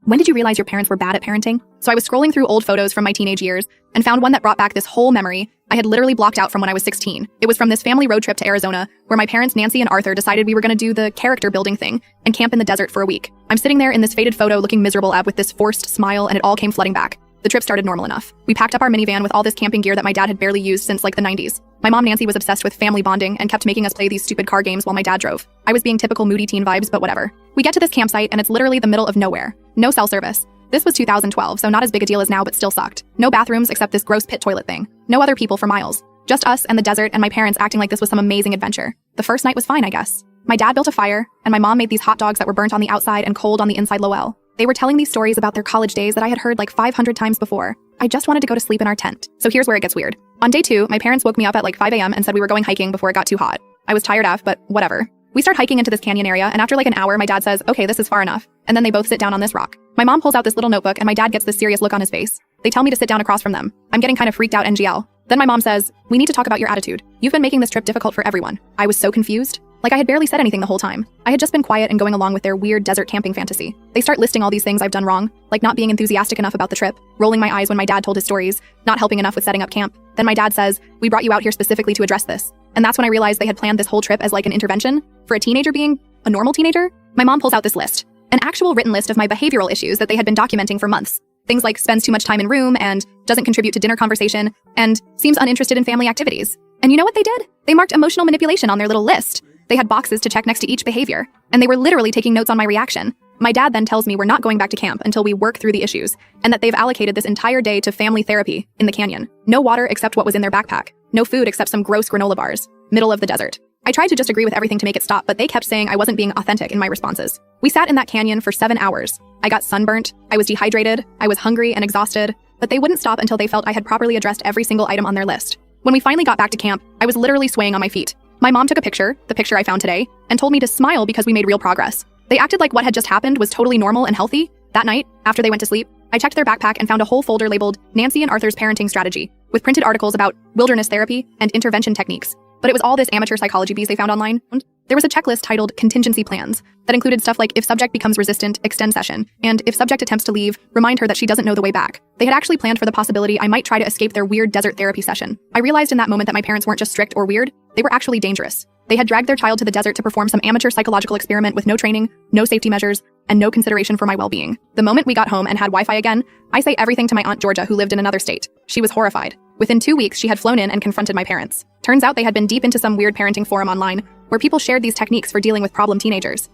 When did you realize your parents were bad at parenting? So I was scrolling through old photos from my teenage years and found one that brought back this whole memory I had literally blocked out from when I was 16. It was from this family road trip to Arizona where my parents, Nancy and Arthur, decided we were going to do the character building thing and camp in the desert for a week. I'm sitting there in this faded photo looking miserable with this forced smile, and it all came flooding back. The trip started normal enough. We packed up our minivan with all this camping gear that my dad had barely used since like the 90s. My mom, Nancy, was obsessed with family bonding and kept making us play these stupid car games while my dad drove. I was being typical moody teen vibes, but whatever. We get to this campsite and it's literally the middle of nowhere. No cell service. This was 2012, so not as big a deal as now, but still sucked. No bathrooms except this gross pit toilet thing. No other people for miles. Just us and the desert and my parents acting like this was some amazing adventure. The first night was fine, I guess. My dad built a fire, and my mom made these hot dogs that were burnt on the outside and cold on the inside Lowell. They were telling these stories about their college days that I had heard like 500 times before. I just wanted to go to sleep in our tent. So here's where it gets weird. On day 2, my parents woke me up at like 5 a.m. and said we were going hiking before it got too hot. I was tired AF, but whatever. We start hiking into this canyon area, and after like an hour, my dad says, okay, this is far enough. And then they both sit down on this rock. My mom pulls out this little notebook, and my dad gets this serious look on his face. They tell me to sit down across from them. I'm getting kind of freaked out NGL. Then my mom says, we need to talk about your attitude. You've been making this trip difficult for everyone. I was so confused. Like I had barely said anything the whole time. I had just been quiet and going along with their weird desert camping fantasy. They start listing all these things I've done wrong, like not being enthusiastic enough about the trip, rolling my eyes when my dad told his stories, not helping enough with setting up camp. Then my dad says, we brought you out here specifically to address this. And that's when I realized they had planned this whole trip as like an intervention for a teenager being a normal teenager. My mom pulls out this list, an actual written list of my behavioral issues that they had been documenting for months. Things like spends too much time in room and doesn't contribute to dinner conversation and seems uninterested in family activities. And you know what they did? They marked emotional manipulation on their little list. They had boxes to check next to each behavior, and they were literally taking notes on my reaction. My dad then tells me we're not going back to camp until we work through the issues, and that they've allocated this entire day to family therapy in the canyon. No water except what was in their backpack. No food except some gross granola bars. Middle of the desert. I tried to just agree with everything to make it stop, but they kept saying I wasn't being authentic in my responses. We sat in that canyon for 7 hours. I got sunburnt, I was dehydrated, I was hungry and exhausted, but they wouldn't stop until they felt I had properly addressed every single item on their list. When we finally got back to camp, I was literally swaying on my feet. My mom took a picture, the picture I found today, and told me to smile because we made real progress. They acted like what had just happened was totally normal and healthy. That night, after they went to sleep, I checked their backpack and found a whole folder labeled Nancy and Arthur's Parenting Strategy, with printed articles about wilderness therapy and intervention techniques. But it was all this amateur psychology bees they found online. There was a checklist titled Contingency Plans that included stuff like if subject becomes resistant, extend session, and if subject attempts to leave, remind her that she doesn't know the way back. They had actually planned for the possibility I might try to escape their weird desert therapy session. I realized in that moment that my parents weren't just strict or weird, they were actually dangerous. They had dragged their child to the desert to perform some amateur psychological experiment with no training, no safety measures, and no consideration for my well-being. The moment we got home and had Wi-Fi again, I say everything to my Aunt Georgia, who lived in another state. She was horrified. Within 2 weeks, she had flown in and confronted my parents. Turns out they had been deep into some weird parenting forum online where people shared these techniques for dealing with problem teenagers.